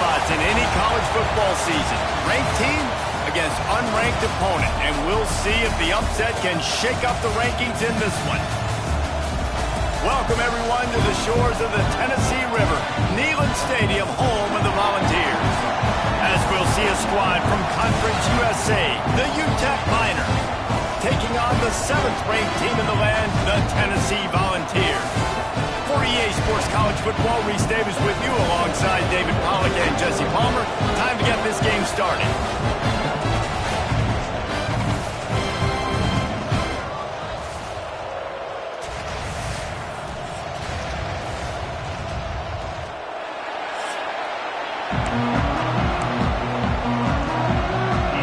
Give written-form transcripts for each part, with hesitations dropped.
spots in any college football season. Ranked team against unranked opponent, and we'll see if the upset can shake up the rankings in this one. Welcome, everyone, to the shores of the Tennessee River, Neyland Stadium, home of the Volunteers. As we'll see a squad from Conference USA, the UTEP Miners, taking on the 7th-ranked team in the land, the Tennessee Volunteers. For EA Sports College Football, Reese Davis with you alongside David Pollack and Jesse Palmer. Time to get this game started.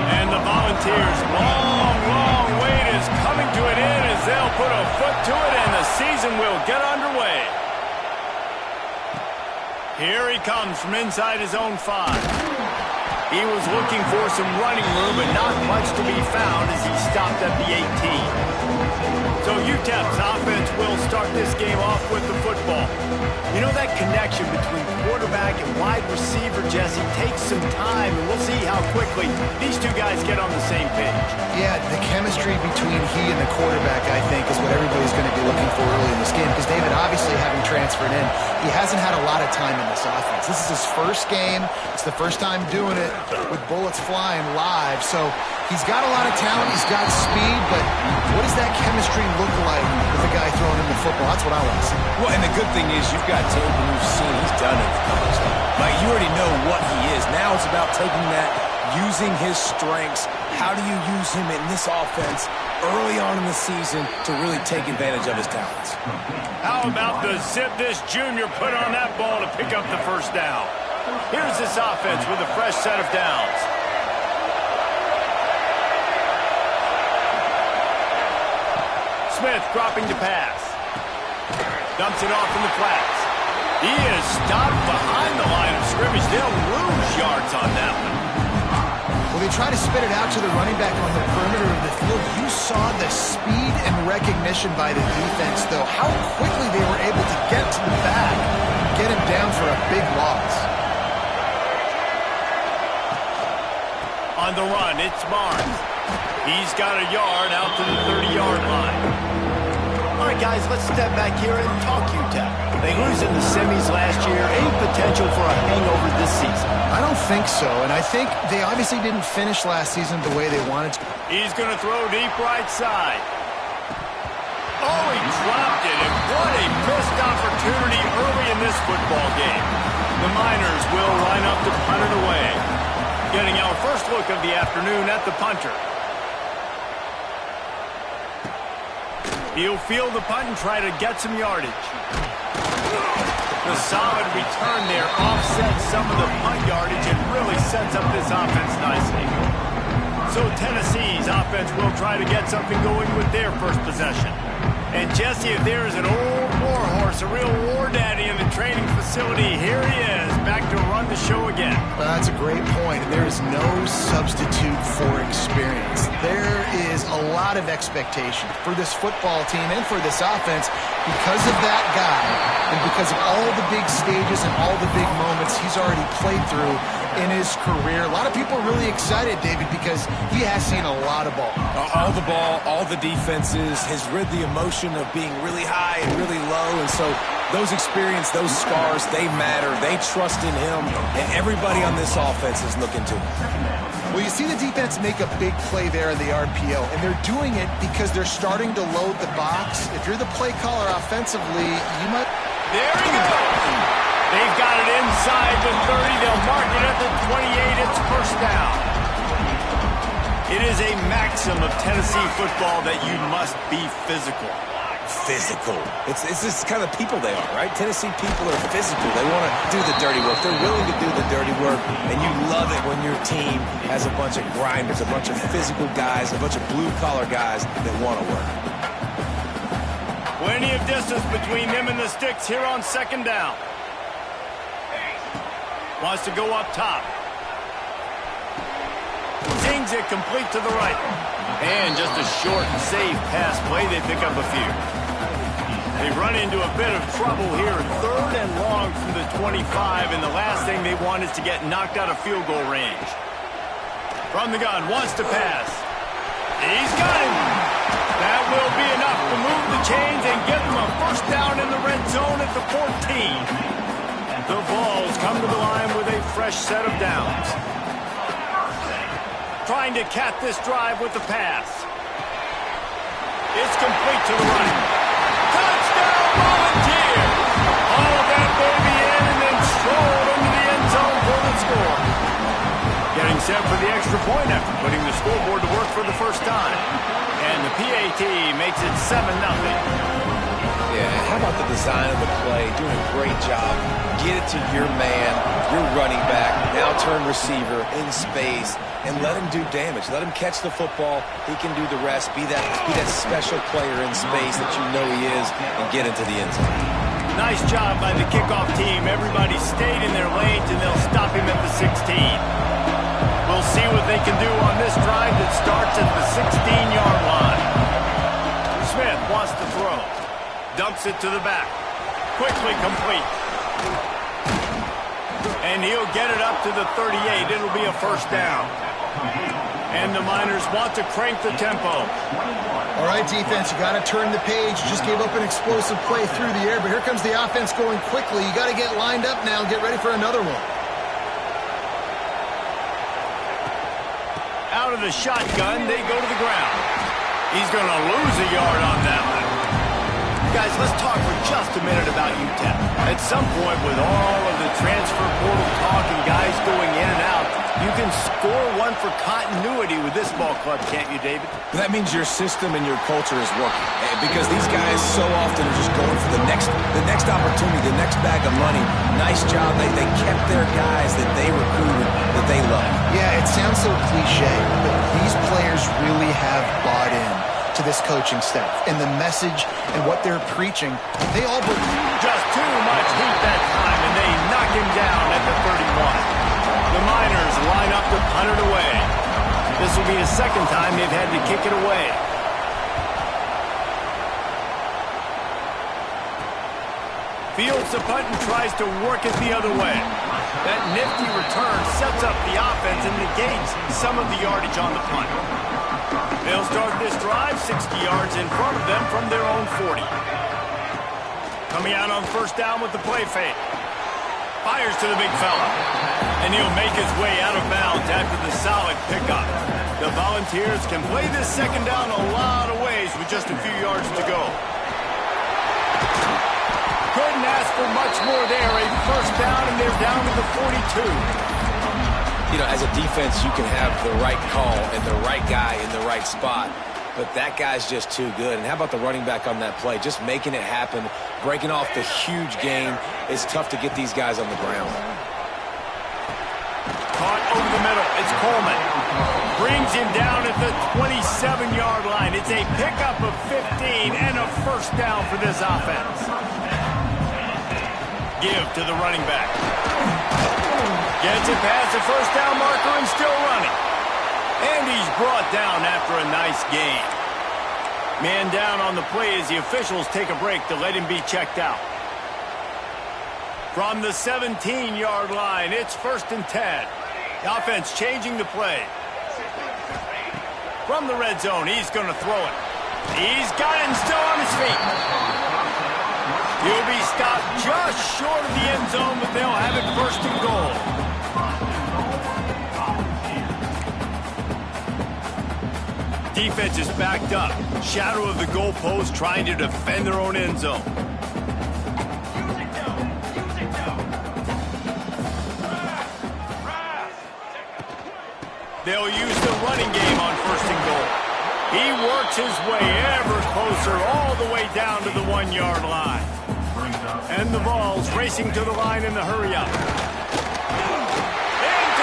And the Volunteers' long wait is coming to an end as they'll put a foot to it and the season will get underway. Here he comes from inside his own 5. He was looking for some running room, but not much to be found as he stopped at the 18. So UTEP's offense will start this game off with the football. You know, that connection between quarterback and wide receiver, Jesse, takes some time, and we'll see how quickly these two guys get on the same page. Yeah, the chemistry between he and the quarterback, I think, is what everybody's going to be looking for early in this game, because David, obviously, having transferred in, he hasn't had a lot of time in this offense. This is his first game. It's the first time doing it with bullets flying live, so he's got a lot of talent. He's got speed, but what does that chemistry look like with the guy throwing him the football? That's what I want to see. Well, and the good thing is you've got tape and you've seen he's done it. Like, you already know what he is. Now it's about taking that, using his strengths. How do you use him in this offense early on in the season to really take advantage of his talents? How about the zip this junior put on that ball to pick up the first down? Here's this offense with a fresh set of downs. Smith dropping to pass. Dumps it off in the flats. He is stopped behind the line of scrimmage. They'll lose yards on that one. Well, they try to spit it out to the running back on the perimeter of the field. You saw the speed and recognition by the defense, though. How quickly they were able to get to the back, get him down for a big loss. On the run, it's Barnes. He's got a yard out to the 30-yard line. All right, guys, let's step back here and talk UTEP. They lose in the semis last year. Any potential for a hangover this season? I don't think so, and I think they obviously didn't finish last season the way they wanted to. He's going to throw deep right side. Oh, he dropped it, and what a missed opportunity early in this football game. The Miners will line up to punt it away. Getting our first look of the afternoon at the punter. He'll field the punt and try to get some yardage. The solid return there offsets some of the punt yardage and really sets up this offense nicely. So Tennessee's offense will try to get something going with their first possession. And Jesse, if there is an old warhorse, a real war daddy in the training facility, here he is, back to run the show again. Well, that's a great point. There is no substitute for experience. There is a lot of expectation for this football team and for this offense because of that guy and because of all the big stages and all the big moments he's already played through in his career. A lot of people are really excited, David, because he has seen a lot of ball. All the ball, all the defenses, has rid the emotion of being really high and really low, and so those experience, those scars, they matter. They trust in him, and everybody on this offense is looking to him. Well, you see the defense make a big play there in the RPO, and they're doing it because they're starting to load the box. If you're the play caller offensively, you might... There he goes! They've got it inside the 30. They'll mark it at the 28. It's first down. It is a maxim of Tennessee football that you must be physical. Physical. It's this kind of people they are, right? Tennessee people are physical. They want to do the dirty work. They're willing to do the dirty work, and you love it when your team has a bunch of grinders, a bunch of physical guys, a bunch of blue-collar guys that want to work. Plenty of distance between them and the sticks here on second down. Wants to go up top. Zings it complete to the right. And just a short and safe pass play. They pick up a few. They run into a bit of trouble here. 3rd and long from the 25, and the last thing they want is to get knocked out of field goal range. From the gun, wants to pass. He's got him. That will be enough to move the chains and give them a first down in the red zone at the 14. The Vols come to the line with a fresh set of downs. Trying to cap this drive with the pass. It's complete to the right. Touchdown, Volunteers! All that baby in and then strolled into the end zone for the score. Getting set for the extra point after putting the scoreboard to work for the first time. And the PAT makes it 7-0. Yeah, how about the design of the play? Doing a great job. Get it to your man, your running back, now turn receiver in space, and let him do damage. Let him catch the football. He can do the rest. Be that special player in space that you know he is, and get into the end zone. Nice job by the kickoff team. Everybody stayed in their lanes, and they'll stop him at the 16. We'll see what they can do on this drive that starts at the 16-yard line. Smith wants to throw. Dumps it to the back. Quickly complete. And he'll get it up to the 38. It'll be a first down. And the Miners want to crank the tempo. All right, defense, you got to turn the page. You just gave up an explosive play through the air, but here comes the offense going quickly. You got to get lined up now and get ready for another one. Out of the shotgun, they go to the ground. He's going to lose a yard on that one. Guys, let's talk for just a minute about UTEP. At some point, with all of the transfer portal talk and guys going in and out, you can score one for continuity with this ball club, can't you, David? That means your system and your culture is working. Because these guys so often are just going for the next opportunity, the next bag of money. Nice job. They kept their guys that they recruited, that they love. Yeah, it sounds so cliche, but these players really have bought in to this coaching staff and the message and what they're preaching. They all believe. Just too much heat that time, and they knock him down at the 31. The Miners line up to punt it away. This will be the second time they've had to kick it away. Fields the punt and tries to work it the other way. That nifty return sets up the offense and negates some of the yardage on the punt. They'll start this drive 60 yards in front of them from their own 40. Coming out on first down with the play fake. Fires to the big fella. And he'll make his way out of bounds after the solid pickup. The Volunteers can play this second down a lot of ways with just a few yards to go. Couldn't ask for much more there. A first down, and they're down to the 42. You know, as a defense, you can have the right call and the right guy in the right spot, but that guy's just too good. And how about the running back on that play? Just making it happen, breaking off the huge gain. It's tough to get these guys on the ground. Caught over the middle. It's Coleman. Brings him down at the 27-yard line. It's a pickup of 15 and a first down for this offense. Give to the running back. Gets it past the first down marker and still running. And he's brought down after a nice gain. Man down on the play as the officials take a break to let him be checked out. From the 17-yard line, it's 1st and 10. The offense changing the play. From the red zone, he's going to throw it. He's got it and still on his feet. He'll be stopped just short of the end zone, but they'll have it 1st and goal. Defense is backed up. Shadow of the goalpost trying to defend their own end zone. They'll use the running game on 1st and goal. He works his way ever closer all the way down to the 1-yard line. And the Vols racing to the line in the hurry-up. Into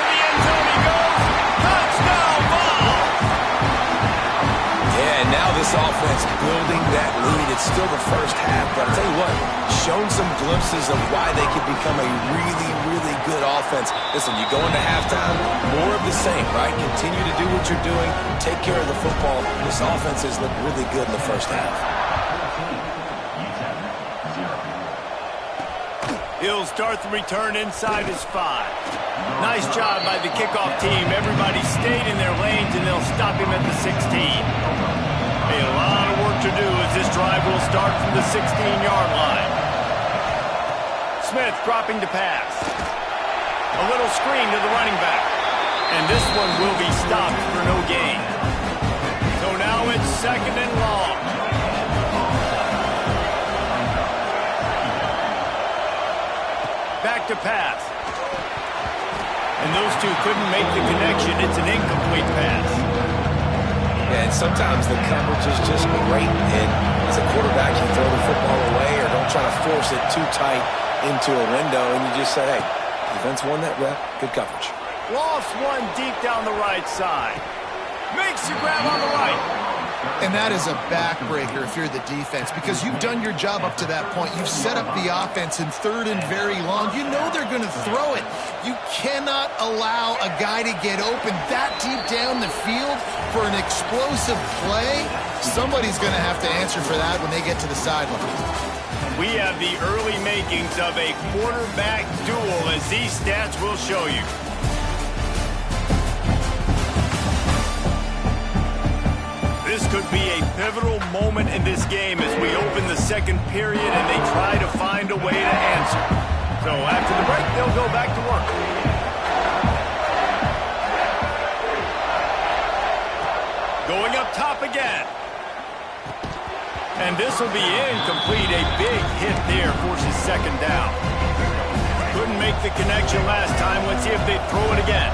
the end zone he goes. Touchdown, Vols! Yeah, now this offense building that lead. It's still the first half, but I'll tell you what, shown some glimpses of why they could become a really, really good offense. Listen, you go into halftime, more of the same, right? Continue to do what you're doing, take care of the football. This offense has looked really good in the first half. He'll start the return inside his 5. Nice job by the kickoff team. Everybody stayed in their lanes, and they'll stop him at the 16. A lot of work to do as this drive will start from the 16-yard line. Smith dropping to pass. A little screen to the running back. And this one will be stopped for no gain. So now it's 2nd and long. Back to pass. And those two couldn't make the connection. It's an incomplete pass. Yeah, and sometimes the coverage is just great. And as a quarterback, you throw the football away or don't try to force it too tight into a window. And you just say, hey, defense won that rep. Good coverage. Lost one deep down the right side. Makes the grab on the right. And that is a backbreaker if you're the defense, because you've done your job up to that point. You've set up the offense in 3rd and very long. You know they're going to throw it. You cannot allow a guy to get open that deep down the field for an explosive play. Somebody's going to have to answer for that when they get to the sideline. We have the early makings of a quarterback duel, as these stats will show you. This could be a pivotal moment in this game as we open the 2nd period and they try to find a way to answer. So after the break, they'll go back to work. Going up top again. And this will be incomplete. A big hit there forces 2nd down. Couldn't make the connection last time. Let's see if they throw it again.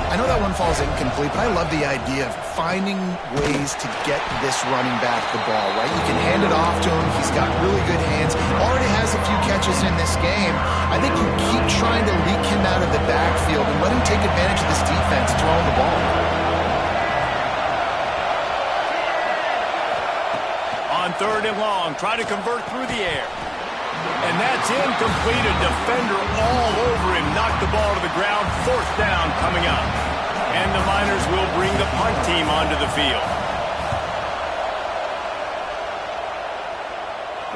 I know that one falls incomplete, but I love the idea of finding ways to get this running back the ball, right? You can hand it off to him. He's got really good hands. Already has a few catches in this game. I think you keep trying to leak him out of the backfield and let him take advantage of this defense throwing the ball. On 3rd and long, try to convert through the air. And that's incomplete. A defender all over him. Knocked the ball to the ground. 4th down coming up. And the Miners will bring the punt team onto the field.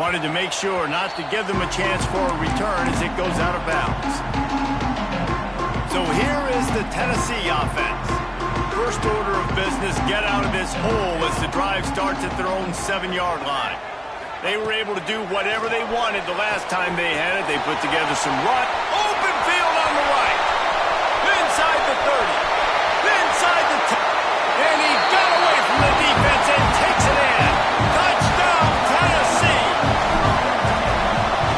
Wanted to make sure not to give them a chance for a return as it goes out of bounds. So here is the Tennessee offense. First order of business, get out of this hole as the drive starts at their own 7-yard line. They were able to do whatever they wanted the last time they had it. They put together some run. Open field on the right. Inside the 30. Inside the 10. And he got away from the defense and takes it in. Touchdown, Tennessee.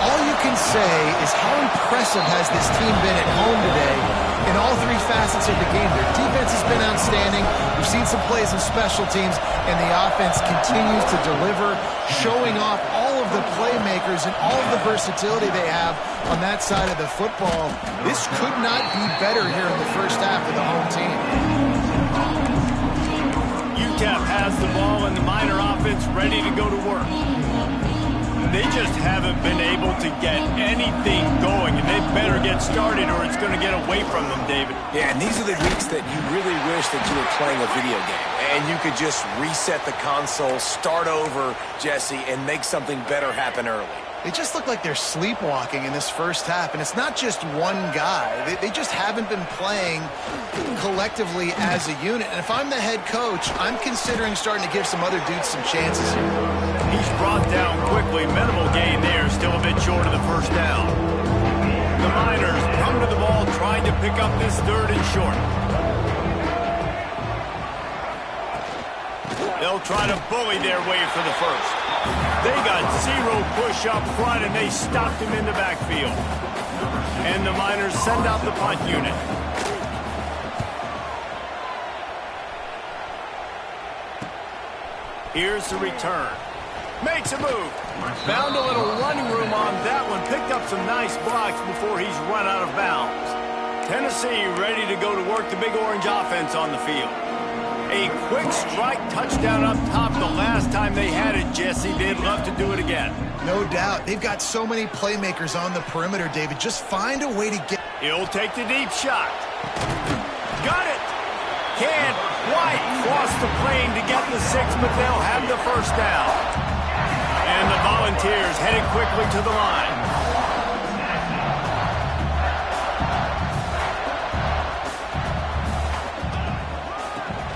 All you can say is how impressive has this team been at home today in all 3 facets of the game. Their defense has been outstanding. We've seen some plays in special teams, and the offense continues to deliver, showing off all of the playmakers and all of the versatility they have on that side of the football. This could not be better here in the first half of the home team. UTEP has the ball and the Miner offense ready to go to work. They just haven't been able to get anything going, and they better get started or it's going to get away from them, David. Yeah, and these are the weeks that you really wish that you were playing a video game and you could just reset the console, start over, Jesse, and make something better happen early. They just look like they're sleepwalking in this first half, and it's not just one guy. They just haven't been playing collectively as a unit. And if I'm the head coach, I'm considering starting to give some other dudes some chances here. He's brought down quickly. Minimal gain there, still a bit short of the first down. The Miners come to the ball trying to pick up this 3rd and short. They'll try to bully their way for the first. They got 0 push up front, and they stopped him in the backfield. And the Miners send out the punt unit. Here's the return. Makes a move. Found a little running room on that one. Picked up some nice blocks before he's run out of bounds. Tennessee ready to go to work the Big Orange offense on the field. A quick strike touchdown up top the last time they had it, Jesse. They'd love to do it again. No doubt. They've got so many playmakers on the perimeter, David. Just find a way to get... He'll take the deep shot. Got it. Can't quite cross the plane to get the 6, but they'll have the first down. And the Volunteers headed quickly to the line.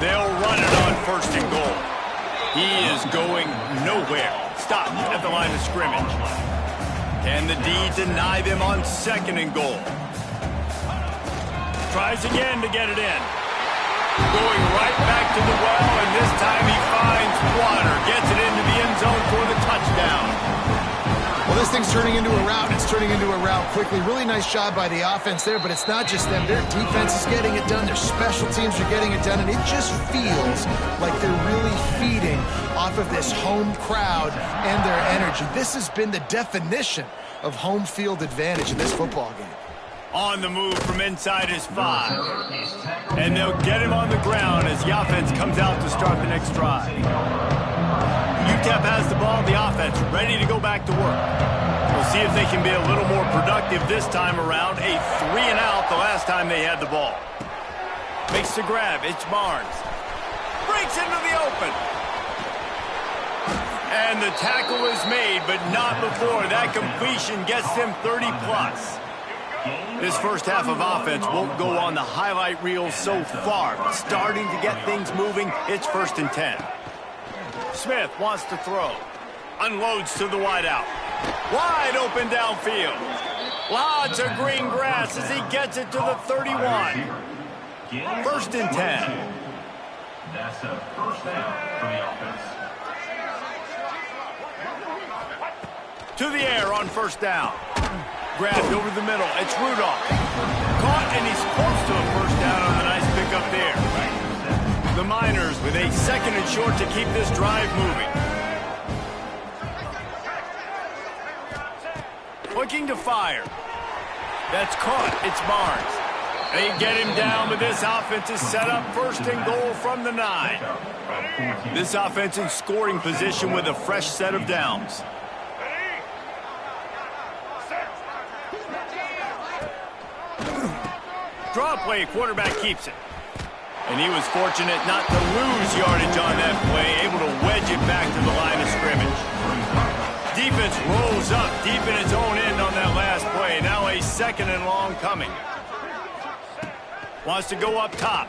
They'll run it on first and goal. He is going nowhere. Stop at the line of scrimmage. Can the D deny them on second and goal? Tries again to get it in. Going right back to the well, and this time he finds water. Gets it into the end zone for the touchdown. Well, this thing's turning into a rout. It's turning into a rout quickly. Really nice job by the offense there, but it's not just them. Their defense is getting it done. Their special teams are getting it done, and it just feels like they're really feeding off of this home crowd and their energy. This has been the definition of home field advantage in this football game. On the move from inside his 5. And they'll get him on the ground as the offense comes out to start the next drive. UTEP has the ball, the offense ready to go back to work. We'll see if they can be a little more productive this time around. A 3-and-out the last time they had the ball. Makes the grab, it's Barnes. Breaks into the open. And the tackle is made, but not before. That completion gets them 30+. This first half of offense won't go on the highlight reel so far, but starting to get things moving. It's 1st and 10. Smith wants to throw. Unloads to the wideout. Wide open downfield. Lots of green grass as he gets it to the 31. 1st and 10. That's a first down for the offense. To the air on 1st down. Grabbed over the middle. It's Rudolph. Caught, and he's close to a 1st down on the nice pickup there. The Miners with a 2nd and short to keep this drive moving. Looking to fire. That's caught. It's Barnes. They get him down, but this offense is set up 1st and goal from the 9. This offense in scoring position with a fresh set of downs. Draw play, quarterback keeps it. And he was fortunate not to lose yardage on that play, able to wedge it back to the line of scrimmage. Defense rolls up deep in its own end on that last play. Now a 2nd and long coming. Wants to go up top.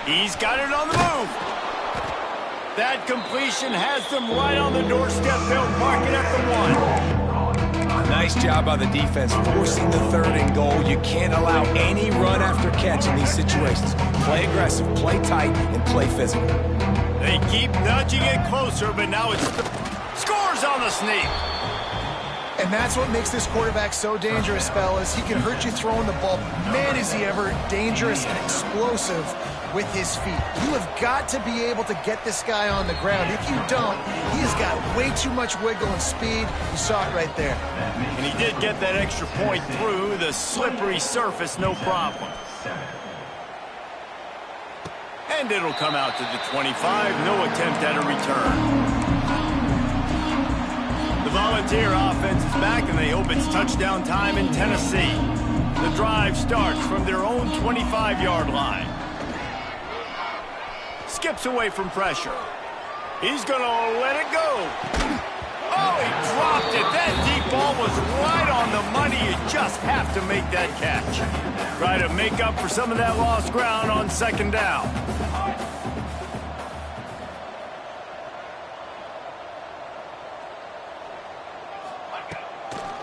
He's got it on the move. That completion has them right on the doorstep. They'll mark it at the 1. Nice job by the defense, forcing the 3rd and goal. You can't allow any run after catch in these situations. Play aggressive, play tight, and play physical. They keep nudging it closer, but now it's scores on the sneak. And that's what makes this quarterback so dangerous, fellas. He can hurt you throwing the ball. Man, is he ever dangerous and explosive with his feet. You have got to be able to get this guy on the ground. If you don't, he has got way too much wiggle and speed. You saw it right there. And he did get that extra point through the slippery surface, no problem. And it'll come out to the 25. No attempt at a return. The Volunteer offense is back, and they hope it's touchdown time in Tennessee. The drive starts from their own 25-yard line. Skips away from pressure. He's going to let it go. Oh, he dropped it. That deep ball was right on the money. You just have to make that catch. Try to make up for some of that lost ground on 2nd down.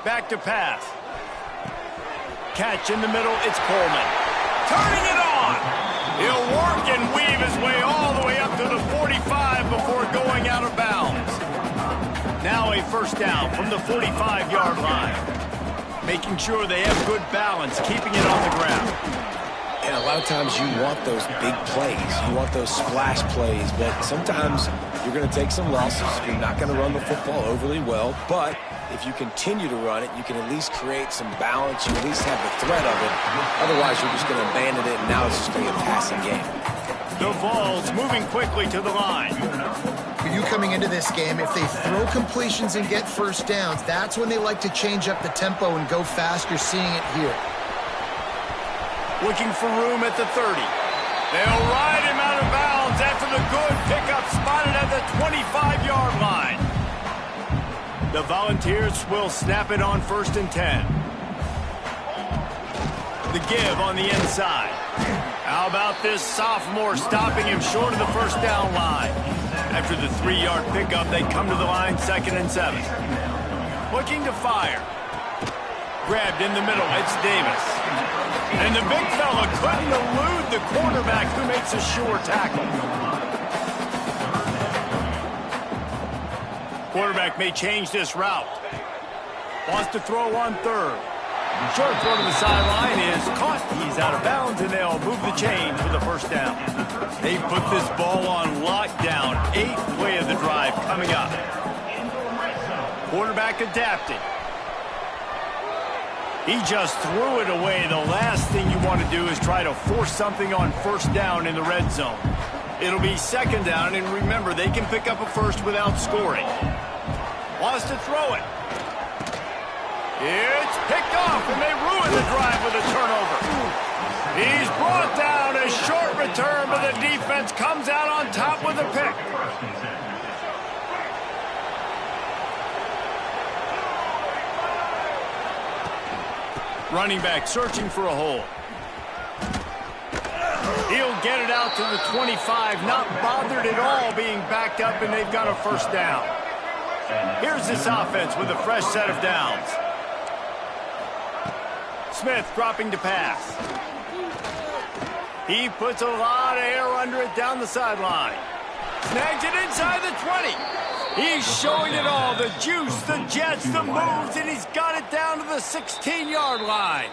Back to pass. Catch in the middle, it's Coleman. Turning it on. He'll work and weave his way all the way up to the 45 before going out of bounds. Now a 1st down from the 45-yard line. Making sure they have good balance, keeping it on the ground. And a lot of times you want those big plays. You want those splash plays, but sometimes you're going to take some losses. You're not going to run the football overly well, but if you continue to run it, you can at least create some balance. You at least have the threat of it. Otherwise, you're just going to abandon it, and now it's just going to be a passing game. The Vols moving quickly to the line. For you coming into this game, if they throw completions and get 1st downs, that's when they like to change up the tempo and go fast. You're seeing it here. Looking for room at the 30. They'll ride him out of bounds after the good pickup spotted at the 25-yard line. The Volunteers will snap it on 1st and 10. The give on the inside. How about this sophomore stopping him short of the first down line? After the 3-yard pickup, they come to the line 2nd and 7. Looking to fire. Grabbed in the middle. It's Davis. And the big fella couldn't elude the quarterback who makes a sure tackle. Quarterback may change this route. Wants to throw on 3rd. Short throw to the sideline is caught. He's out of bounds, and they'll move the chains for the first down. They put this ball on lockdown. 8th play of the drive coming up. Quarterback adapted. He just threw it away. The last thing you want to do is try to force something on first down in the red zone. It'll be 2nd down, and remember, they can pick up a first without scoring. Wants to throw it. It's picked off, and they ruin the drive with a turnover. He's brought down. A short return, but the defense comes out on top with a pick. Running back searching for a hole. He'll get it out to the 25, not bothered at all being backed up, and they've got a first down. Here's this offense with a fresh set of downs. Smith dropping to pass. He puts a lot of air under it down the sideline. Snags it inside the 20. He's showing it all, the juice, the jets, the moves, and he's got it down to the 16-yard line.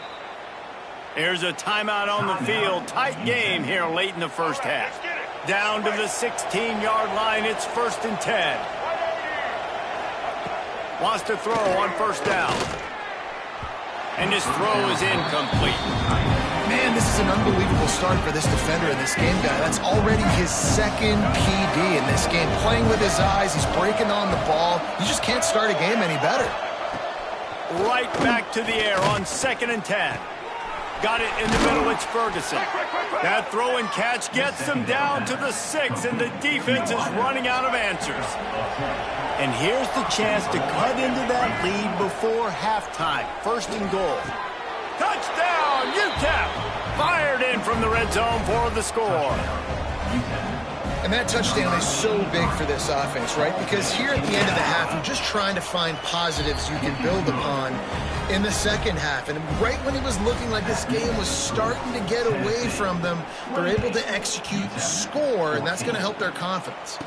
There's a timeout on the field. Tight game here late in the first half. Down to the 16-yard line. It's 1st and 10. Wants to throw on first down. And his throw is incomplete. Man, this is an unbelievable start for this defender in this game, guy. That's already his 2nd PD in this game. Playing with his eyes, he's breaking on the ball. You just can't start a game any better. Right back to the air on 2nd and 10. Got it in the middle, it's Ferguson. That throw and catch gets them down to the 6, and the defense is running out of answers. And here's the chance to cut into that lead before halftime. 1st and goal. Touchdown, UTEP! Fired in from the red zone for the score. And that touchdown is so big for this offense, right? Because here at the end of the half, you're just trying to find positives you can build upon in the second half. And right when it was looking like this game was starting to get away from them, they're able to execute, score, and that's going to help their confidence.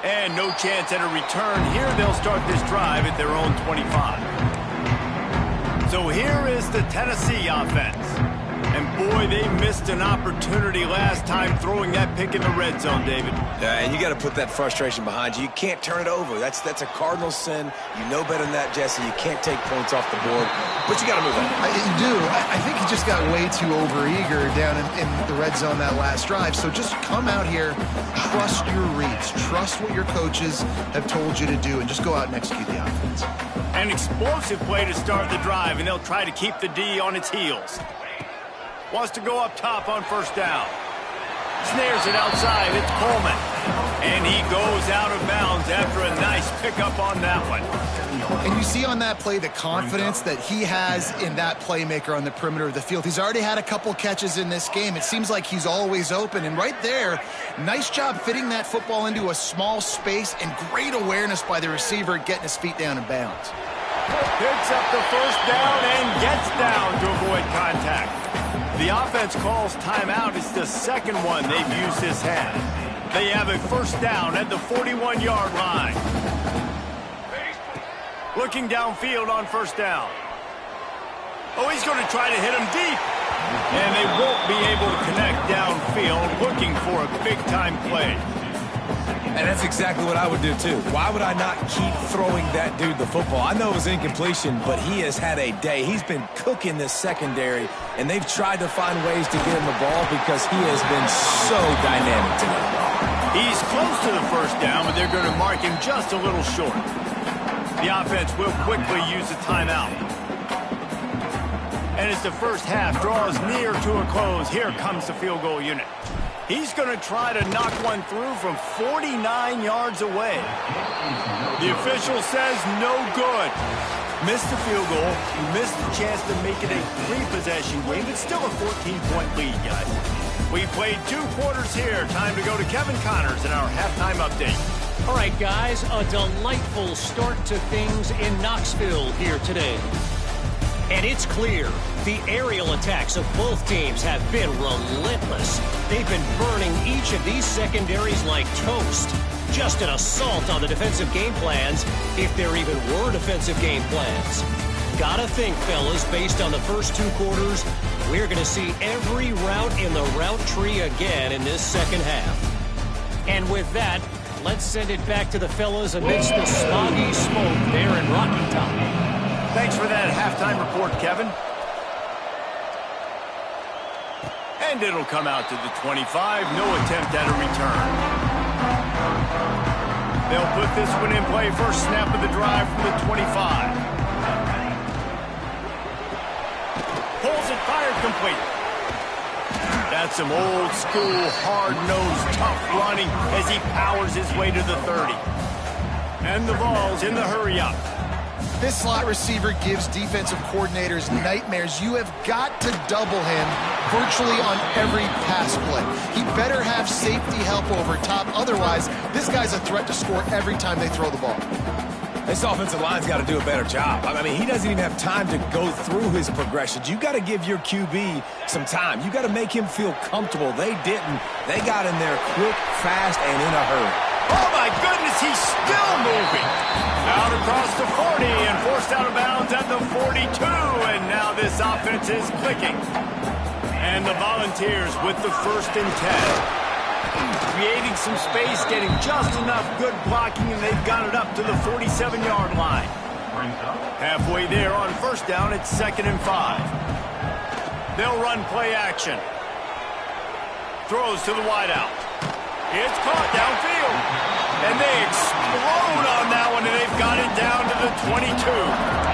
And no chance at a return. Here they'll start this drive at their own 25. So here is the Tennessee offense. And boy, they missed an opportunity last time throwing that pick in the red zone, David. Yeah, and you got to put that frustration behind you. You can't turn it over. That's a cardinal sin. You know better than that, Jesse. You can't take points off the board, but you got to move on. You do. I think he just got way too overeager down in the red zone that last drive. So just come out here, trust your reads, trust what your coaches have told you to do, and just go out and execute the offense. An explosive play to start the drive, and they'll try to keep the D on its heels. Wants to go up top on first down. Snares it outside. It's Coleman. And he goes out of bounds after a nice pickup on that one. And you see on that play the confidence that he has in that playmaker on the perimeter of the field. He's already had a couple catches in this game. It seems like he's always open. And right there, nice job fitting that football into a small space, and great awareness by the receiver getting his feet down in bounds. Picks up the first down and gets down to avoid contact. The offense calls timeout. It's the second one they've used this half. They have a first down at the 41-yard line. Looking downfield on first down. Oh, he's going to try to hit him deep. And they won't be able to connect downfield, looking for a big-time play. And that's exactly what I would do, too. Why would I not keep throwing that dude the football? I know it was incompletion, but he has had a day. He's been cooking this secondary, and they've tried to find ways to get him the ball because he has been so dynamic tonight. He's close to the first down, but they're going to mark him just a little short. The offense will quickly use a timeout. And as the first half draws near to a close, here comes the field goal unit. He's going to try to knock one through from 49 yards away. The official says no good. Missed the field goal, missed the chance to make it a 3-possession game. It's still a 14-point lead, guys. We played 2 quarters here. Time to go to Kevin Connors in our halftime update. All right, guys, a delightful start to things in Knoxville here today. And it's clear the aerial attacks of both teams have been relentless. They've been burning each of these secondaries like toast. Just an assault on the defensive game plans, if there even were defensive game plans. Gotta think, fellas, based on the first 2 quarters, we're going to see every route in the route tree again in this second half. And with that, let's send it back to the fellas amidst the smoggy smoke there in Rocky Top. Thanks for that halftime report, Kevin. And it'll come out to the 25. No attempt at a return. They'll put this one in play. First snap of the drive from the 25. Pulls it, fired complete. That's some old school, hard-nosed, tough running as he powers his way to the 30. And the ball's in the hurry-up. This slot receiver gives defensive coordinators nightmares. You have got to double him virtually on every pass play. He better have safety help over top. Otherwise, this guy's a threat to score every time they throw the ball. This offensive line's got to do a better job. I mean, he doesn't even have time to go through his progressions. You got to give your QB some time. You got to make him feel comfortable. They didn't. They got in there quick, fast, and in a hurry. Oh, my goodness, he's still moving. Out across the 40 and forced out of bounds at the 42. And now this offense is clicking. And the Volunteers with the 1st and 10. Creating some space, getting just enough good blocking, and they've got it up to the 47-yard line. Halfway there on 1st down, it's 2nd and 5. They'll run play action. Throws to the wideout. It's caught downfield. And they explode on that one, and they've got it down to the 22.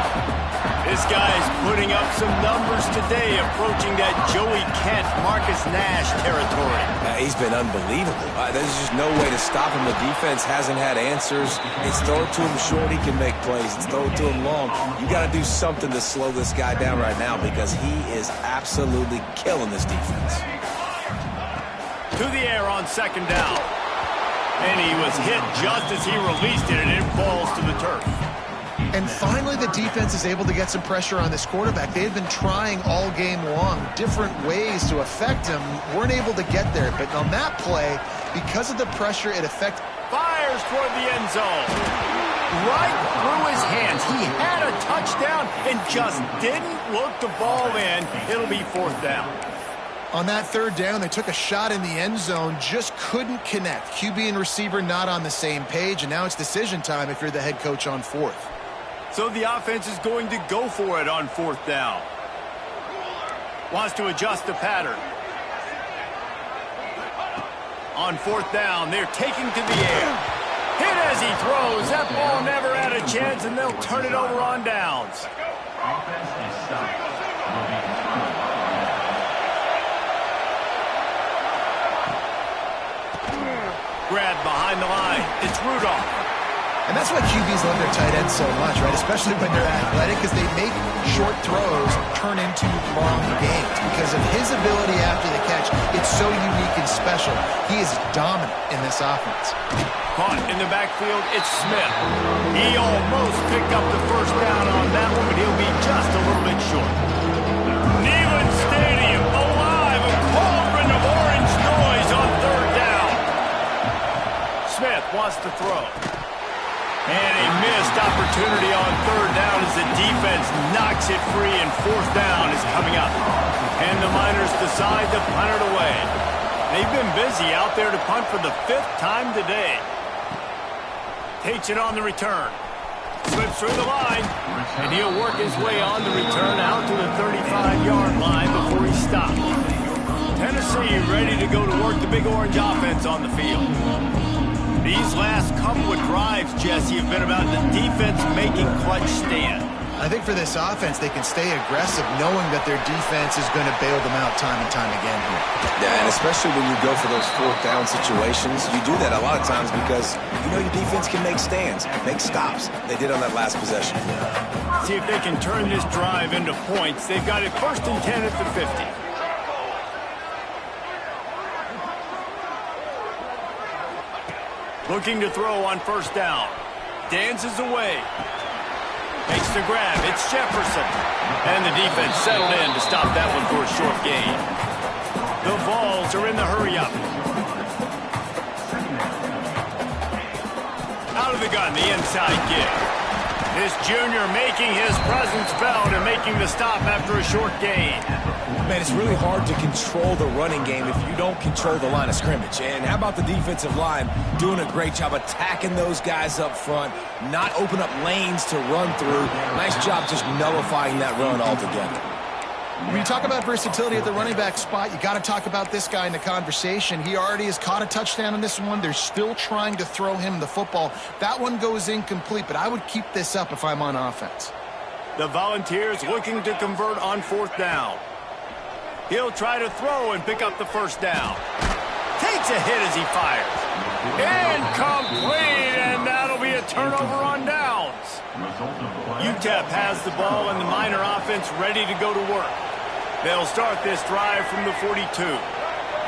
This guy's putting up some numbers today, approaching that Joey Kent, Marcus Nash territory. He's been unbelievable. There's just no way to stop him. The defense hasn't had answers. It's throw it to him short, he can make plays. It's throw it to him long. You got to do something to slow this guy down right now because he is absolutely killing this defense. To the air on 2nd down. And he was hit just as he released it, and it falls to the turf. And finally, the defense is able to get some pressure on this quarterback. They had been trying all game long, different ways to affect him, weren't able to get there. But on that play, because of the pressure, it affected. Fires toward the end zone. Right through his hands. He had a touchdown and just didn't look the ball in. It'll be 4th down. On that 3rd down, they took a shot in the end zone, just couldn't connect. QB and receiver not on the same page, and now it's decision time if you're the head coach on 4th. So the offense is going to go for it on 4th down. Wants to adjust the pattern. On 4th down, they're taking to the air. Hit as he throws. That ball never had a chance, and they'll turn it over on downs. Offense is stopped. Will be returned. Grab behind the line. It's Rudolph. And that's why QBs love their tight ends so much, right? Especially when they're athletic, because they make short throws turn into long gains. Because of his ability after the catch, it's so unique and special. He is dominant in this offense. Caught in the backfield, it's Smith. He almost picked up the 1st down on that one, but he'll be just a little bit short. Neyland Stadium, alive, a cauldron of orange noise on 3rd down. Smith wants to throw. And a missed opportunity on 3rd down as the defense knocks it free, and 4th down is coming up. And the Miners decide to punt it away. They've been busy out there to punt for the 5th time today. Takes it on the return. Slips through the line, and he'll work his way on the return out to the 35-yard line before he stops. Tennessee ready to go to work the Big Orange offense on the field. These last couple of drives, Jesse, have been about the defense making clutch stand. I think for this offense, they can stay aggressive knowing that their defense is going to bail them out time and time again here. Yeah, and especially when you go for those 4th down situations, you do that a lot of times because you know your defense can make stands, make stops. They did on that last possession. See if they can turn this drive into points. They've got it 1st and 10 at the 50. Looking to throw on first down. Dances away. Makes the grab. It's Jefferson. And the defense settled in to stop that one for a short gain. The Vols are in the hurry-up. Out of the gun, the inside give. This junior making his presence felt and making the stop after a short gain. Man, it's really hard to control the running game if you don't control the line of scrimmage. And how about the defensive line doing a great job attacking those guys up front, not open up lanes to run through. Nice job just nullifying that run altogether. When you talk about versatility at the running back spot, you got to talk about this guy in the conversation. He already has caught a touchdown on this one. They're still trying to throw him the football. That one goes incomplete, but I would keep this up if I'm on offense. The Volunteers looking to convert on fourth down. He'll try to throw and pick up the first down. Takes a hit as he fires. Incomplete, and that'll be a turnover on downs. UTEP has the ball and the Miner offense ready to go to work. They'll start this drive from the 42.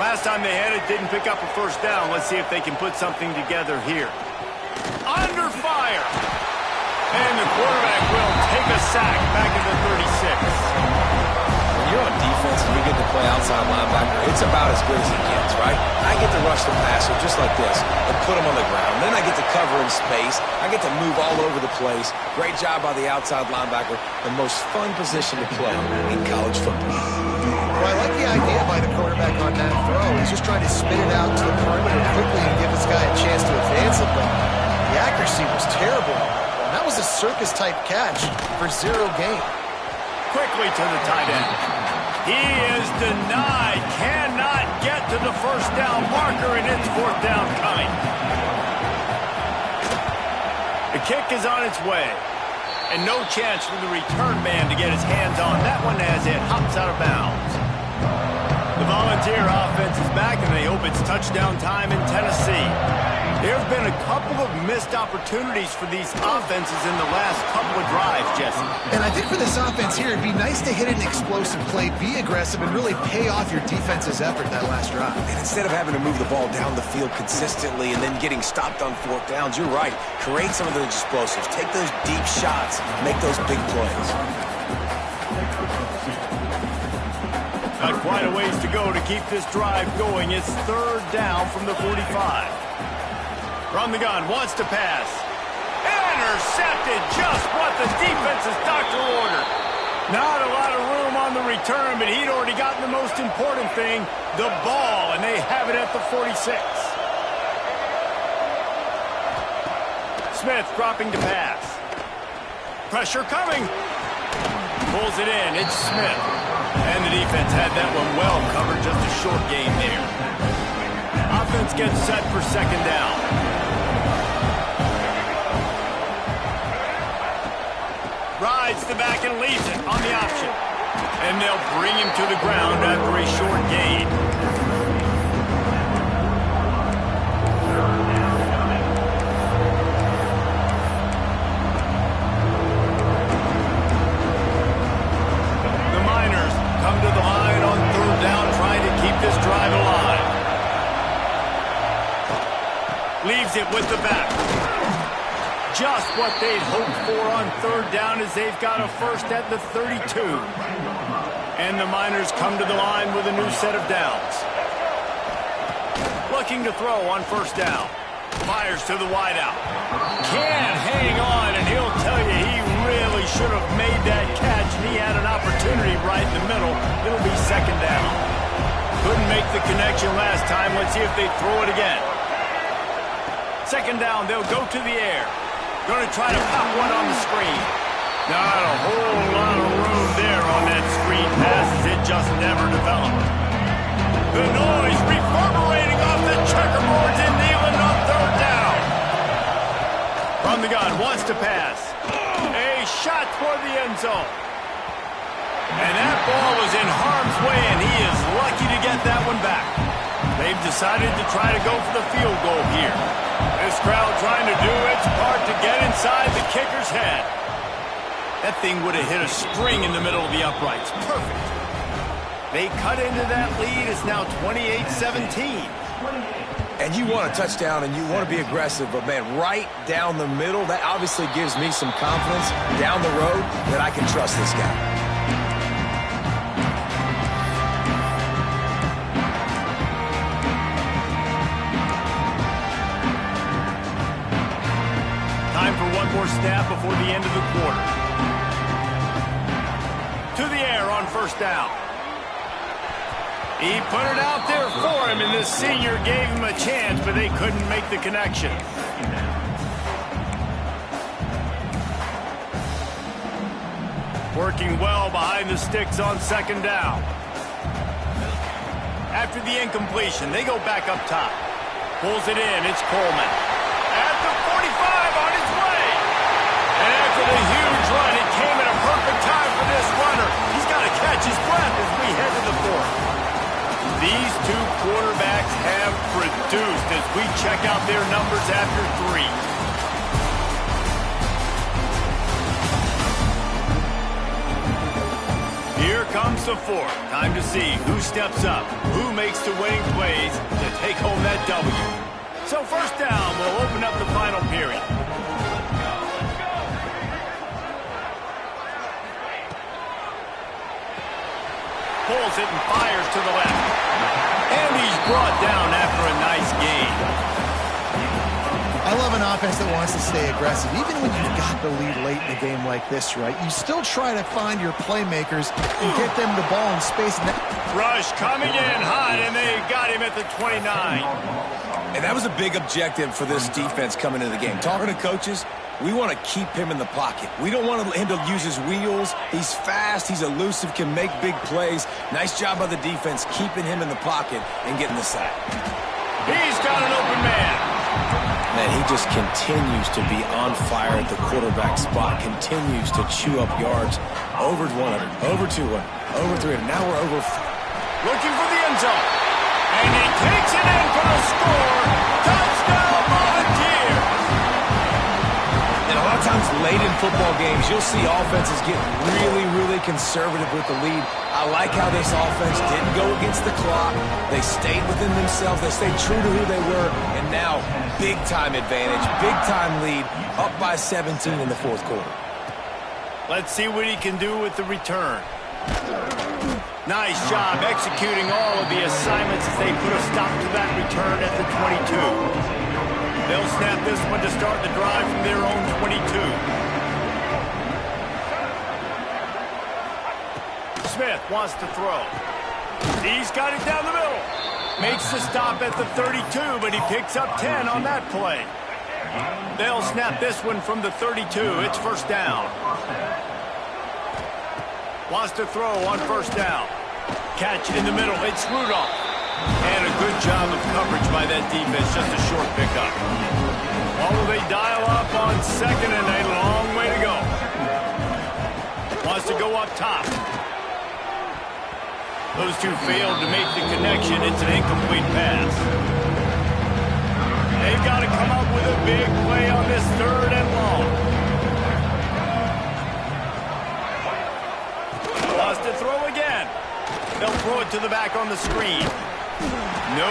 Last time they had it, didn't pick up a first down. Let's see if they can put something together here. Under fire. And the quarterback will take a sack back at the 36. When you're on defense and you get to play outside linebacker, it's about as good as it gets, right? I get to rush the passer just like this and put him on the ground. Then I get to cover in space. I get to move all over the place. Great job by the outside linebacker. The most fun position to play in college football. Well, I like the idea by the quarterback on that throw. He's just trying to spin it out to the perimeter quickly and give this guy a chance to advance it, but the accuracy was terrible. That was a circus-type catch for 0 gain. Quickly to the tight end. He is denied. Cannot get to the first down marker, and it's fourth down coming. The kick is on its way. And no chance for the return man to get his hands on that one as it hops out of bounds. The Volunteer offense is back, and they hope it's touchdown time in Tennessee. There have been a couple of missed opportunities for these offenses in the last couple of drives, Jesse. And I think for this offense here, it'd be nice to hit an explosive play, be aggressive, and really pay off your defense's effort that last drive. And instead of having to move the ball down the field consistently and then getting stopped on fourth downs, you're right. Create some of those explosives. Take those deep shots. Make those big plays. Got quite a ways to go to keep this drive going. It's third down from the 45. From the gun, wants to pass. Intercepted, just what the defense's doctor ordered. Not a lot of room on the return, but he'd already gotten the most important thing, the ball, and they have it at the 46. Smith dropping to pass. Pressure coming. Pulls it in, it's Smith. And the defense had that one well covered, just a short gain there. Offense gets set for second down. Rides the back and leaves it on the option. And they'll bring him to the ground after a short gain. The Miners come to the line on third down, trying to keep this drive alive. Leaves it with the back. Just what they'd hoped for on third down as they've got a first at the 32. And the Miners come to the line with a new set of downs. Looking to throw on first down. Fires to the wideout. Can't hang on, and he'll tell you he really should have made that catch, and he had an opportunity right in the middle. It'll be second down. Couldn't make the connection last time. Let's see if they throw it again. Second down, they'll go to the air. Going to try to pop one on the screen. Not a whole lot of room there on that screen pass as it just never developed. The noise reverberating off the checkerboards in Neyland on third down. From the gun, wants to pass. A shot toward the end zone. And that ball was in harm's way, and he is lucky to get that one back. They've decided to try to go for the field goal here. This crowd trying to do its part to get inside the kicker's head. That thing would have hit a spring in the middle of the uprights. Perfect. They cut into that lead. It's now 28-17. And you want a touchdown and you want to be aggressive, but, man, right down the middle, that obviously gives me some confidence down the road that I can trust this guy. Time for one more snap before the end of the quarter. To the air on first down. He put it out there for him, and this senior gave him a chance, but they couldn't make the connection. Working well behind the sticks on second down. After the incompletion, they go back up top. Pulls it in, it's Coleman. At the 45 on his way. And after the huge run, it came at a perfect time for this runner. He's got to catch his breath as we head to the fourth. These two quarterbacks have produced as we check out their numbers after three. Here comes the fourth. Time to see who steps up, who makes the winning plays to take home that W. So first down will open up the final period. Pulls it and fires to the left. And he's brought down after a nice gain. I love an offense that wants to stay aggressive. Even when you've got the lead late in a game like this, right? You still try to find your playmakers and get them the ball in space. Rush coming in hot, and they got him at the 29. And that was a big objective for this defense coming into the game. Talking to coaches, we want to keep him in the pocket. We don't want him to use his wheels. He's fast. He's elusive, can make big plays. Nice job by the defense keeping him in the pocket and getting the sack. He's got an open man. Man, he just continues to be on fire at the quarterback spot, continues to chew up yards. Over 100, over 200, over 300. Now we're over. Looking for the end zone. And he takes it in for the score. Touchdown, Volunteers. And a lot of times late in football games, you'll see offenses get really, really conservative with the lead. I like how this offense didn't go against the clock. They stayed within themselves. They stayed true to who they were. And now, big-time advantage, big-time lead, up by 17 in the fourth quarter. Let's see what he can do with the return. Nice job executing all of the assignments as they put a stop to that return at the 22. They'll snap this one to start the drive from their own 22. Smith wants to throw. He's got it down the middle. Makes the stop at the 32, but he picks up 10 on that play. They'll snap this one from the 32. It's first down. Wants to throw on first down. Catch in the middle. It's Rudolph. And a good job of coverage by that defense. Just a short pickup. Oh, they dial up on second and a long way to go. Wants to go up top. Those two failed to make the connection. It's an incomplete pass. They've got to come up with a big play on this third and long. Wants to throw again. They'll throw it to the back on the screen. No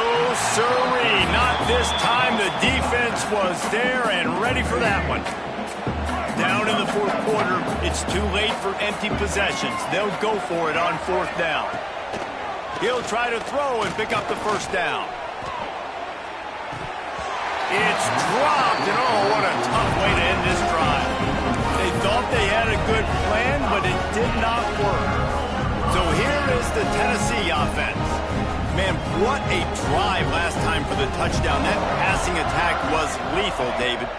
sirree, not this time. The defense was there and ready for that one. Down in the fourth quarter, it's too late for empty possessions. They'll go for it on fourth down. He'll try to throw and pick up the first down. It's dropped, and oh, what a tough way to end this drive. They thought they had a good plan, but it did not work. So here is the Tennessee offense. Man, what a drive last time for the touchdown. That passing attack was lethal, David.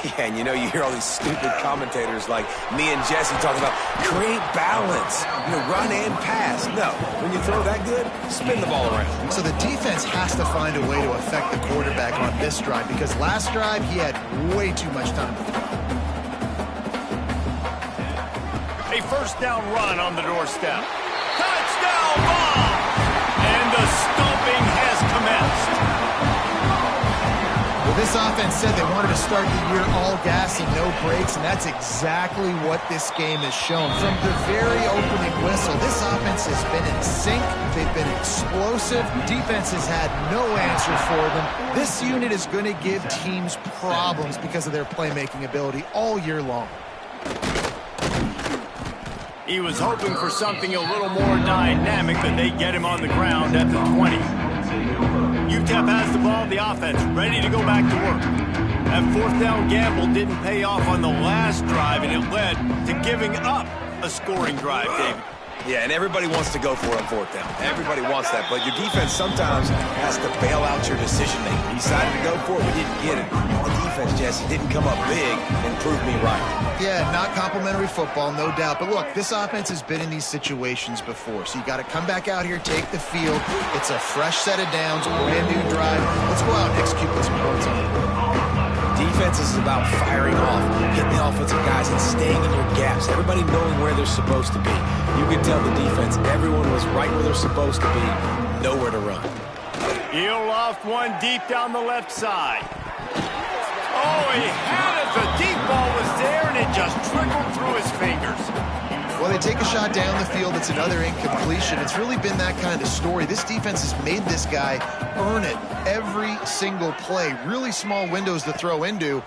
Yeah, and you hear all these stupid commentators like me and Jesse talking about create balance, run and pass. No, when you throw that good, spin the ball around. So the defense has to find a way to affect the quarterback on this drive because last drive he had way too much time to throw. A first down run on the doorstep. Touchdown ball! And the stomping has commenced. Well, this offense said they wanted to start the year all gas and no brakes, and that's exactly what this game has shown. From the very opening whistle, this offense has been in sync. They've been explosive. Defense has had no answer for them. This unit is going to give teams problems because of their playmaking ability all year long. He was hoping for something a little more dynamic, but they get him on the ground at the 20. UTEP has the ball, the offense ready to go back to work. That fourth down gamble didn't pay off on the last drive, and it led to giving up a scoring drive, David. Yeah, and everybody wants to go for it on fourth down. Everybody wants that, but your defense sometimes has to bail out your decision-making. He decided to go for it, but didn't get it. The defense, Jesse, didn't come up big and prove me right. Yeah, not complimentary football, no doubt. But look, this offense has been in these situations before, so you got to come back out here, take the field. It's a fresh set of downs, brand new drive. Let's go out and execute with some points on the board. Defense is about firing off, hitting the offensive guys, and staying in your gaps. Everybody knowing where they're supposed to be. You can tell the defense, everyone was right where they're supposed to be, nowhere to run. He'll loft one deep down the left side. Oh, he had it. The deep ball was there, and it just trickled through his fingers. Well, they take a shot down the field. It's another incompletion. It's really been that kind of story. This defense has made this guy earn it every single play. Really small windows to throw into.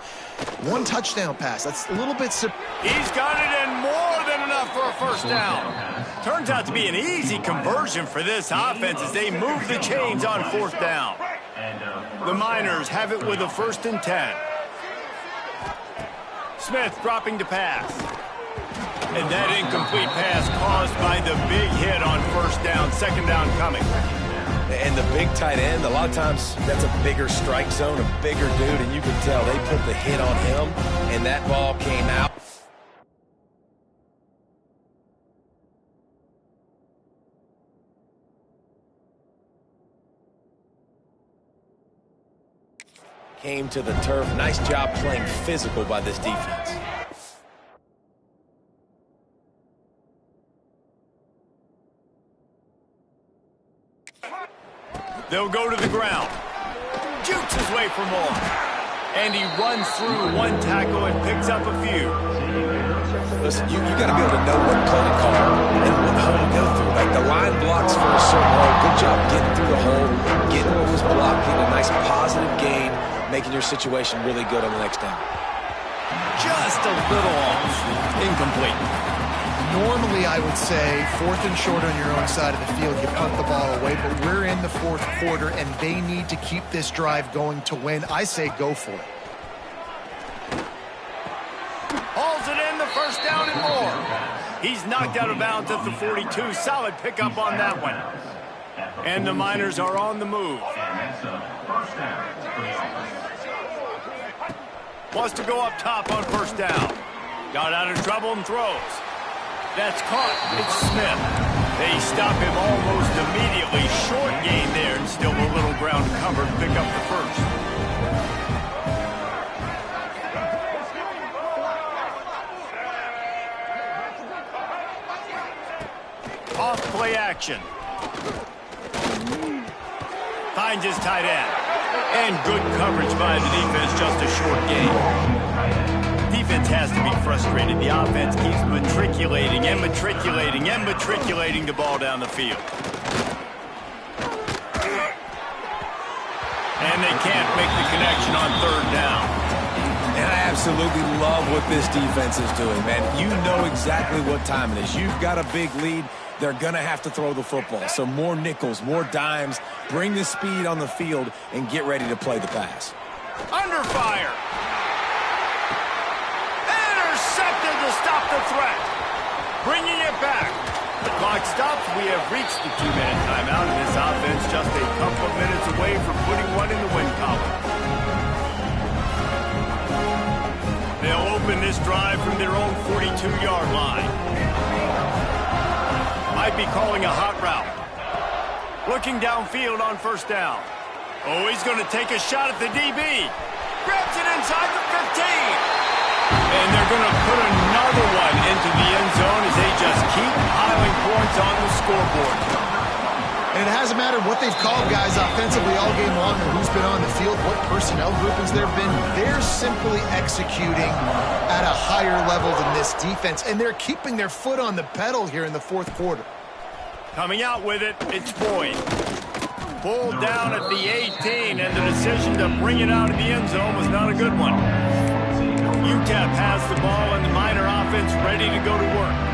One touchdown pass. That's a little bit... He's got it in more than enough for a first down. Turns out to be an easy conversion for this offense as they move the chains on fourth down. The Miners have it with a 1st and 10. Smith dropping to pass. And that incomplete pass caused by the big hit on first down, second down coming. And the big tight end, a lot of times that's a bigger strike zone, a bigger dude, and you can tell they put the hit on him, and that ball came out. Came to the turf. Nice job playing physical by this defense. They'll go to the ground. Jukes his way for more. And he runs through one tackle and picks up a few. Listen, you got to be able to know what play to call and what hole to go through. Like the line blocks for a certain hole. Good job getting through the hole, getting what was blocked, getting a nice positive gain, making your situation really good on the next down. Just a little off. Incomplete. Normally, I would say 4th and short on your own side of the field, you punt the ball away, but we're in the 4th quarter, and they need to keep this drive going to win. I say go for it. Hauls it in, the first down and more. He's knocked out of bounds at the 42. Solid pickup on that one. And the Miners are on the move. Wants to go up top on first down. Got out of trouble and throws. That's caught. It's Smith. They stop him almost immediately. Short gain there, and still a little ground covered. Pick up the first. Off play action. Finds his tight end. And good coverage by the defense, just a short gain. Defense has to be frustrated. The offense keeps matriculating and matriculating and matriculating the ball down the field. And they can't make the connection on third down. And I absolutely love what this defense is doing, man. You know exactly what time it is. You've got a big lead. They're going to have to throw the football. So more nickels, more dimes. Bring the speed on the field and get ready to play the pass. Under fire. Intercepted to stop the threat. Bringing it back. The clock stops. We have reached the 2-minute timeout, and this offense just a couple of minutes away from putting one in the win column. They'll open this drive from their own 42-yard line. Might be calling a hot route. Looking downfield on first down. Oh, he's going to take a shot at the DB. Grabs it inside the 15. And they're going to put another one into the end zone as they just keep piling points on the scoreboard. And it hasn't mattered what they've called guys offensively all game long or who's been on the field, what personnel groupings there have been. They're simply executing at a higher level than this defense, and they're keeping their foot on the pedal here in the fourth quarter. Coming out with it, it's Boyd. Pulled down at the 18, and the decision to bring it out of the end zone was not a good one. UTEP has the ball, and the Miner offense ready to go to work.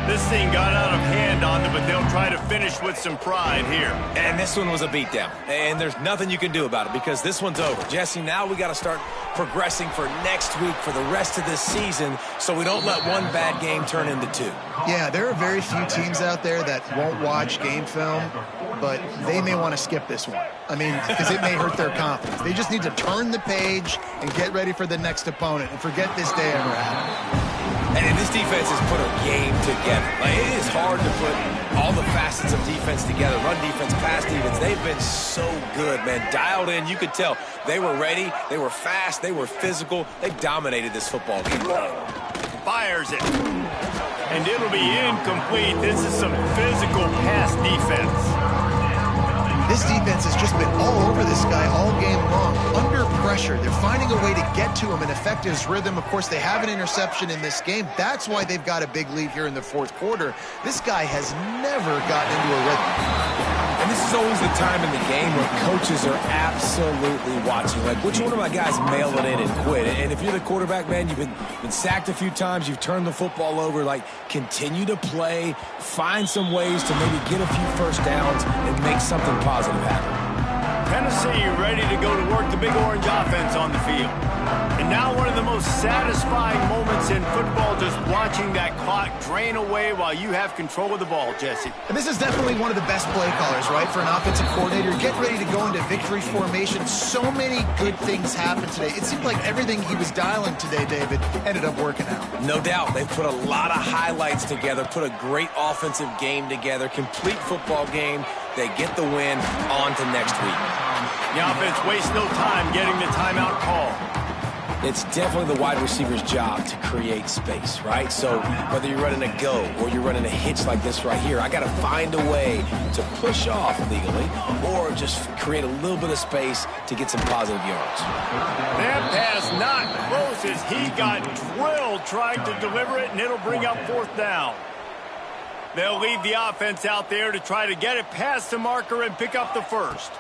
This thing got out of hand on them, but they'll try to finish with some pride here. And this one was a beatdown, and there's nothing you can do about it because this one's over. Jesse, now we got to start progressing for next week, for the rest of this season, so we don't let one bad game turn into two. Yeah, there are very few teams out there that won't watch game film, but they may want to skip this one. I mean, because it may hurt their confidence. They just need to turn the page and get ready for the next opponent and forget this day ever happened. And this defense has put a game together. Like, it is hard to put all the facets of defense together. Run defense, pass defense. They've been so good, man. Dialed in. You could tell they were ready. They were fast. They were physical. They dominated this football game. Fires it. And it'll be incomplete. This is some physical pass defense. This defense has just been all over this guy all game long. Under pressure. They're finding a way to get to him and affect his rhythm. Of course, they have an interception in this game. That's why they've got a big lead here in the fourth quarter. This guy has never gotten into a rhythm. And this is always the time in the game where coaches are absolutely watching. Like, which one of my guys mail it in and quit? And if you're the quarterback, man, you've been sacked a few times, you've turned the football over, like, continue to play, find some ways to maybe get a few first downs and make something positive happen. Tennessee ready to go to work, the Big Orange offense on the field. And now one of the most satisfying moments in football, just watching that clock drain away while you have control of the ball, Jesse. And this is definitely one of the best play callers, right, for an offensive coordinator. Get ready to go into victory formation. So many good things happened today. It seemed like everything he was dialing today, David, ended up working out. No doubt. They've put a lot of highlights together, put a great offensive game together, complete football game. They get the win. On to next week. The offense wastes no time getting the timeout call. It's definitely the wide receiver's job to create space, right? So whether you're running a go or you're running a hitch like this right here, I got to find a way to push off legally or just create a little bit of space to get some positive yards. That pass not close as he got drilled trying to deliver it, and it'll bring up fourth down. They'll leave the offense out there to try to get it past the marker and pick up the first.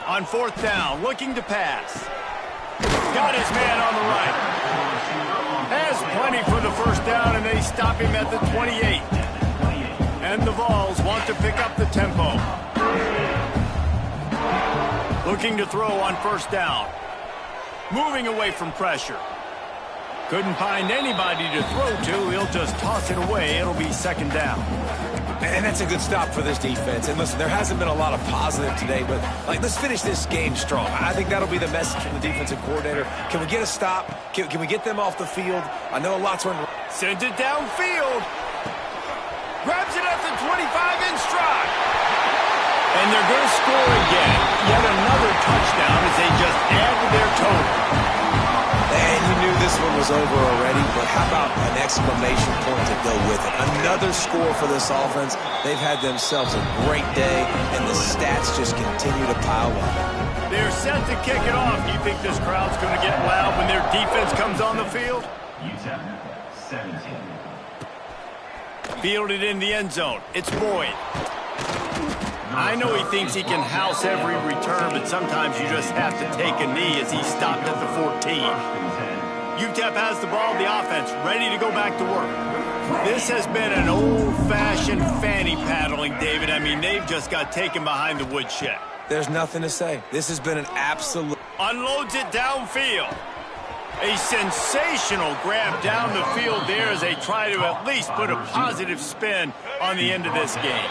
On fourth down, looking to pass. Got his man on the right. Has plenty for the first down, and they stop him at the 28. And the Vols want to pick up the tempo. Looking to throw on first down. Moving away from pressure. Couldn't find anybody to throw to. He'll just toss it away. It'll be second down. And that's a good stop for this defense. And listen, there hasn't been a lot of positive today, but like, let's finish this game strong. I think that'll be the message from the defensive coordinator. Can we get a stop? Can we get them off the field? I know a lot's running. Sends it downfield. Grabs it at the 25 in stride. And they're going to score again. Yet another touchdown as they just add to their total. And you knew this one was over already, but how about an exclamation point to go with it? Another score for this offense. They've had themselves a great day, and the stats just continue to pile up. They're set to kick it off. Do you think this crowd's going to get loud when their defense comes on the field? UTEP 17. Fielded in the end zone. It's Boyd. I know he thinks he can house every return, but sometimes you just have to take a knee as he stopped at the 14. UTEP has the ball, the offense ready to go back to work. This has been an old-fashioned fanny paddling, David. I mean, they've just got taken behind the woodshed. There's nothing to say. This has been an absolute... Unloads it downfield. A sensational grab down the field there as they try to at least put a positive spin on the end of this game.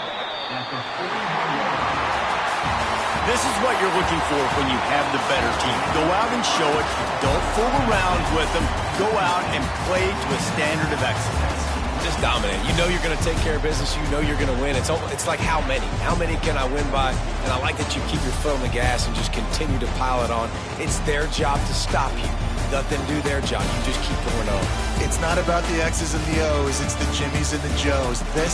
This is what you're looking for when you have the better team. Go out and show it. Don't fool around with them. Go out and play to a standard of excellence. Just dominate. You know you're going to take care of business. You know you're going to win. It's like how many? How many can I win by? And I like that you keep your foot on the gas and just continue to pile it on. It's their job to stop you. Let them do their job. You just keep going on. It's not about the X's and the O's. It's the Jimmies and the Joes. This